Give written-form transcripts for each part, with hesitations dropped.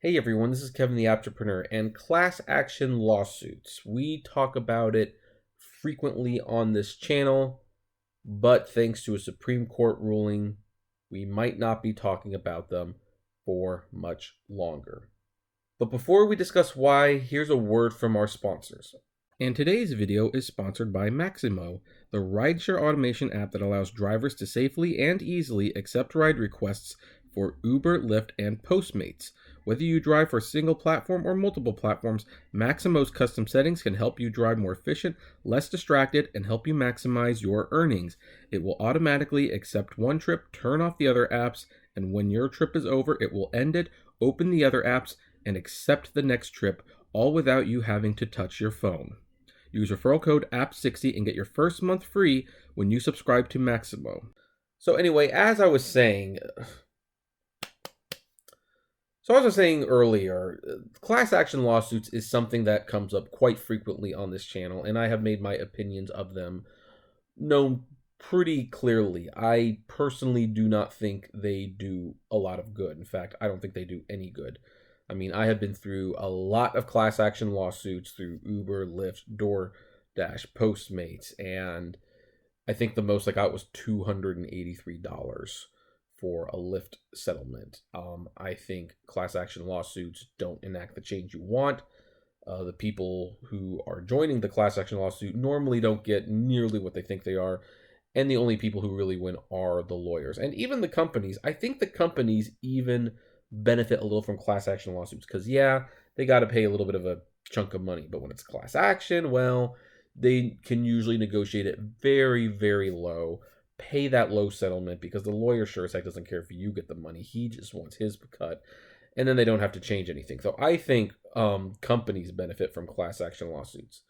Hey everyone, this is Kevin the Entrepreneur and class action lawsuits. We talk about it frequently on this channel, but thanks to a Supreme Court ruling, we might not be talking about them for much longer. But before we discuss why, here's a word from our sponsors. And today's video is sponsored by Maximo, the rideshare automation app that allows drivers to safely and easily accept ride requests for Uber, Lyft, and Postmates. Whether you drive for a single platform or multiple platforms, Maximo's custom settings can help you drive more efficient, less distracted, and help you maximize your earnings. It will automatically accept one trip, turn off the other apps, and when your trip is over, it will end it, open the other apps, and accept the next trip, all without you having to touch your phone. Use referral code APP60 and get your first month free when you subscribe to Maximo. So anyway, as I was saying earlier, class action lawsuits is something that comes up quite frequently on this channel, and I have made my opinions of them known pretty clearly. I personally do not think they do a lot of good. In fact, I don't think they do any good. I mean, I have been through a lot of class action lawsuits through Uber, Lyft, DoorDash, Postmates, and I think the most I got was $283 for a Lyft settlement. I think class action lawsuits don't enact the change you want. The people who are joining the class action lawsuit normally don't get nearly what they think they are, and the only people who really win are the lawyers. And even the companies. I think the companies even benefit a little from class action lawsuits because, yeah, they got to pay a little bit of a chunk of money. But when it's class action, well, they can usually negotiate it very, very low, pay that low settlement because the lawyer sure as heck doesn't care if you get the money. He just wants his cut. And then they don't have to change anything. So I think companies benefit from class action lawsuits.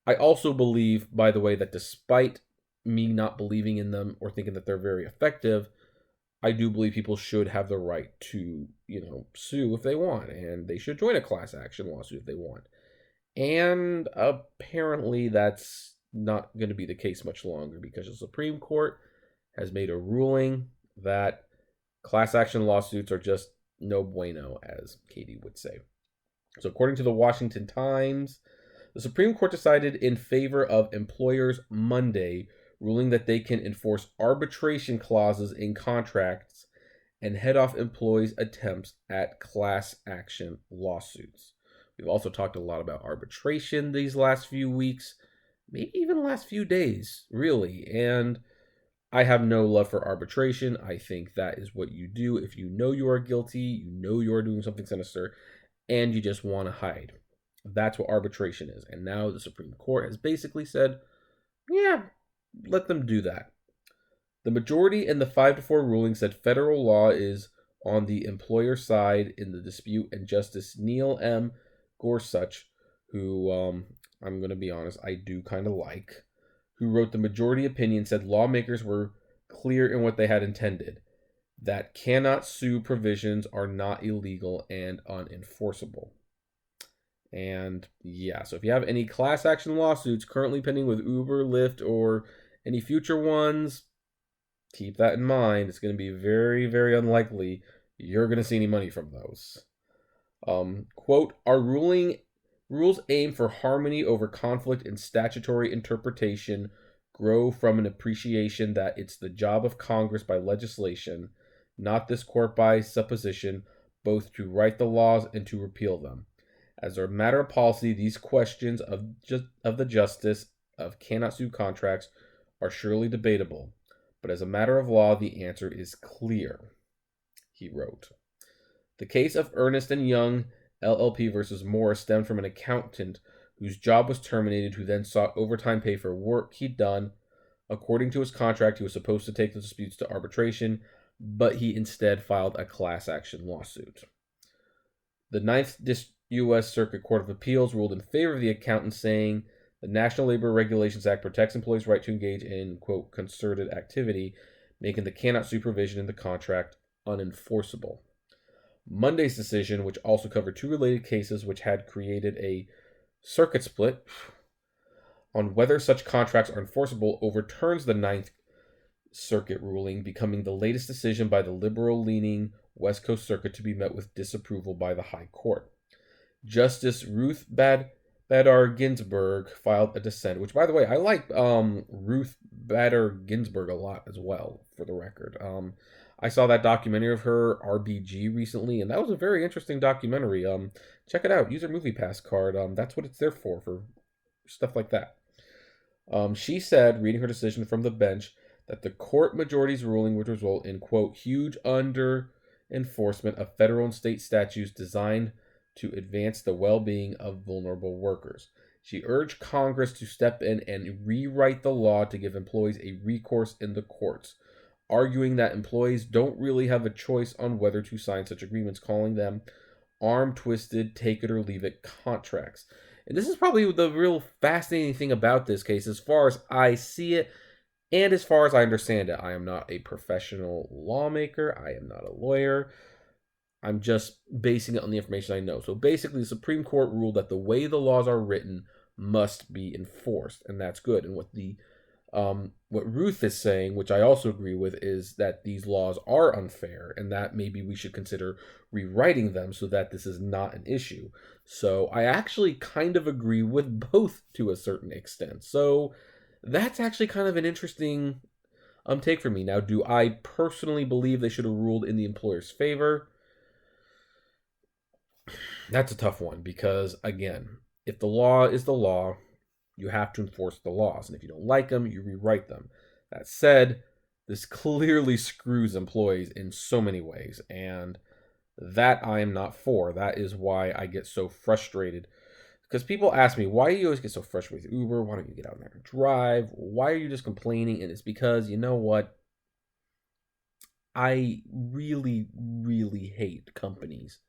I also believe, by the way, that despite me not believing in them or thinking that they're very effective, I do believe people should have the right to, sue if they want, and they should join a class action lawsuit if they want. And apparently that's not going to be the case much longer because the Supreme Court has made a ruling that class action lawsuits are just no bueno, as Katie would say. So according to the Washington Times, the Supreme Court decided in favor of employers Monday, ruling that they can enforce arbitration clauses in contracts and head off employees' attempts at class action lawsuits. We've also talked a lot about arbitration these last few weeks, maybe even last few days, really. And I have no love for arbitration. I think that is what you do if you know you are guilty, you know you are doing something sinister, and you just want to hide. That's what arbitration is. And now the Supreme Court has basically said, yeah, let them do that. The majority in the 5-4 ruling said federal law is on the employer side in the dispute, and Justice Neil M. Gorsuch, who I'm going to be honest, I do kind of like, who wrote the majority opinion, said lawmakers were clear in what they had intended, that cannot sue provisions are not illegal and unenforceable. And yeah, so if you have any class action lawsuits currently pending with Uber, Lyft, or any future ones, keep that in mind. It's going to be very, very unlikely you're going to see any money from those. Quote, our rules aim for harmony over conflict and statutory interpretation grow from an appreciation that it's the job of Congress by legislation, not this court by supposition, both to write the laws and to repeal them. As a matter of policy, these questions of the justice of cannot sue contracts are surely debatable, but as a matter of law, the answer is clear, he wrote. The case of Ernst & Young LLP versus Morris stemmed from an accountant whose job was terminated, who then sought overtime pay for work he'd done. According to his contract, he was supposed to take the disputes to arbitration, but he instead filed a class action lawsuit. The Ninth U.S. Circuit Court of Appeals ruled in favor of the accountant, saying the National Labor Regulations Act protects employees' right to engage in, quote, concerted activity, making the cannot sue provision in the contract unenforceable. Monday's decision, which also covered two related cases which had created a circuit split on whether such contracts are enforceable, overturns the Ninth Circuit ruling, becoming the latest decision by the liberal-leaning West Coast Circuit to be met with disapproval by the High Court. Justice Ruth Bader Ginsburg filed a dissent, which, by the way, I like Ruth Bader Ginsburg a lot as well, for the record. I saw that documentary of her, RBG, recently, and that was a very interesting documentary. Check it out. Use your Movie Pass card. That's what it's there for stuff like that. She said, reading her decision from the bench, that the court majority's ruling would result in, quote, huge under enforcement of federal and state statutes designed to advance the well-being of vulnerable workers. She urged Congress to step in and rewrite the law to give employees a recourse in the courts, arguing that employees don't really have a choice on whether to sign such agreements, calling them arm-twisted, take-it-or-leave-it contracts. And this is probably the real fascinating thing about this case, as far as I see it, and as far as I understand it. I am not a professional lawmaker. I am not a lawyer. I'm just basing it on the information I know. So basically, the Supreme Court ruled that the way the laws are written must be enforced, and that's good. And what Ruth is saying, which I also agree with, is that these laws are unfair, and that maybe we should consider rewriting them so that this is not an issue. So I actually kind of agree with both to a certain extent. So that's actually kind of an interesting take for me. Now, do I personally believe they should have ruled in the employer's favor? That's a tough one because, again, if the law is the law, you have to enforce the laws. And if you don't like them, you rewrite them. That said, this clearly screws employees in so many ways. And that I am not for. That is why I get so frustrated. Because people ask me, why do you always get so frustrated with Uber? Why don't you get out there and drive? Why are you just complaining? And it's because, you know what? I really, really hate companies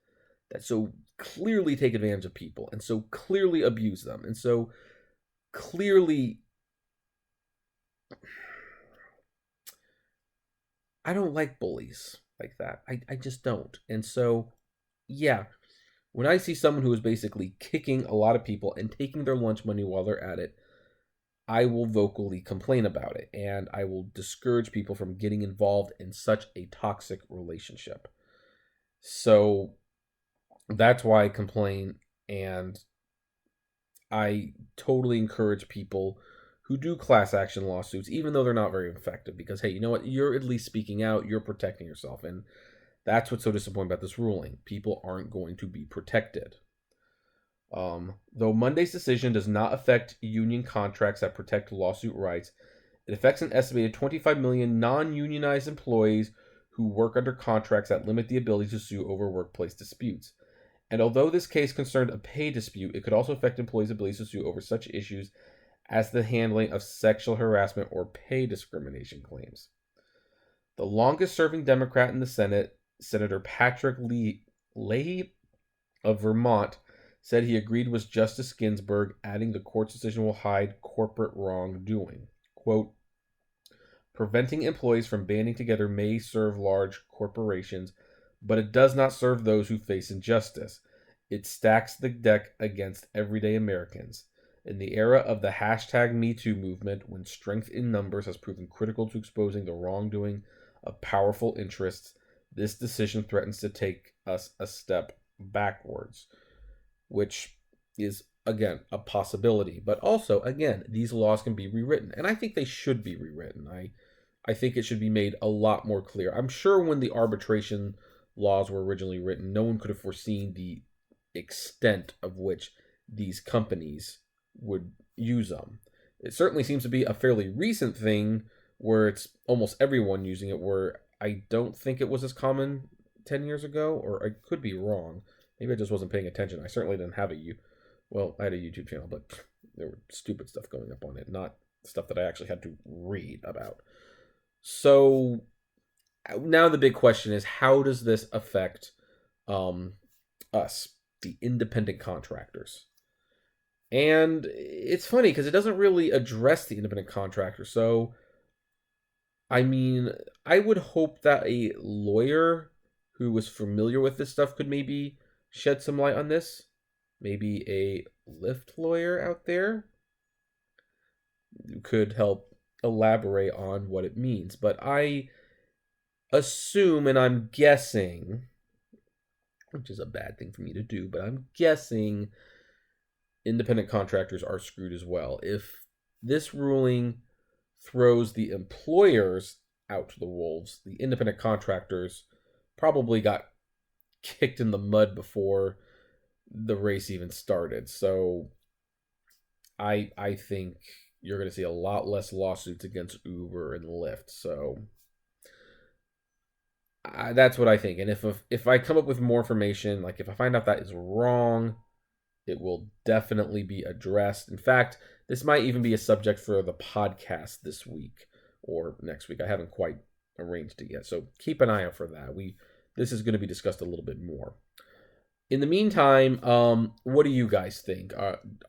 that so clearly take advantage of people and so clearly abuse them and so clearly... I don't like bullies like that. I just don't. And so, yeah, when I see someone who is basically kicking a lot of people and taking their lunch money while they're at it, I will vocally complain about it, and I will discourage people from getting involved in such a toxic relationship. So that's why I complain, and I totally encourage people who do class action lawsuits, even though they're not very effective, because, hey, you know what? You're at least speaking out, you're protecting yourself, and that's what's so disappointing about this ruling. People aren't going to be protected. Though Monday's decision does not affect union contracts that protect lawsuit rights, it affects an estimated 25 million non-unionized employees who work under contracts that limit the ability to sue over workplace disputes. And although this case concerned a pay dispute, it could also affect employees' abilities to sue over such issues as the handling of sexual harassment or pay discrimination claims. The longest-serving Democrat in the Senate, Senator Patrick Leahy of Vermont, said he agreed with Justice Ginsburg, adding the court's decision will hide corporate wrongdoing. Quote, preventing employees from banding together may serve large corporations, but it does not serve those who face injustice. It stacks the deck against everyday Americans. In the era of the hashtag #MeToo movement, when strength in numbers has proven critical to exposing the wrongdoing of powerful interests, this decision threatens to take us a step backwards, which is, again, a possibility. But also, again, these laws can be rewritten, and I think they should be rewritten. I think it should be made a lot more clear. I'm sure when the arbitration laws were originally written, no one could have foreseen the extent of which these companies would use them. It certainly seems to be a fairly recent thing where it's almost everyone using it, where I don't think it was as common 10 years ago, or I could be wrong. Maybe I just wasn't paying attention. I certainly didn't have I had a YouTube channel, but there were stupid stuff going up on it, not stuff that I actually had to read about. So now the big question is, how does this affect us, the independent contractors? And it's funny because it doesn't really address the independent contractor. So, I mean, I would hope that a lawyer who was familiar with this stuff could maybe shed some light on this. Maybe a Lyft lawyer out there could help elaborate on what it means. But I assume, and I'm guessing, which is a bad thing for me to do, but I'm guessing independent contractors are screwed as well. If this ruling throws the employers out to the wolves, the independent contractors probably got kicked in the mud before the race even started. So I think you're going to see a lot less lawsuits against Uber and Lyft. So that's what I think. And if I come up with more information, like if I find out that is wrong, it will definitely be addressed. In fact, this might even be a subject for the podcast this week or next week. I haven't quite arranged it yet, so keep an eye out for that. This is going to be discussed a little bit more. In the meantime, what do you guys think?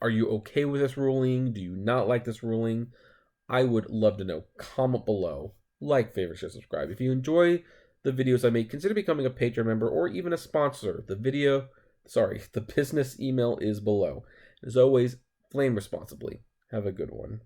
Are you okay with this ruling? Do you not like this ruling? I would love to know. Comment below. Like, favorite, share, subscribe. If you enjoy the videos I make, consider becoming a Patreon member or even a sponsor. The business email is below. As always, flame responsibly. Have a good one.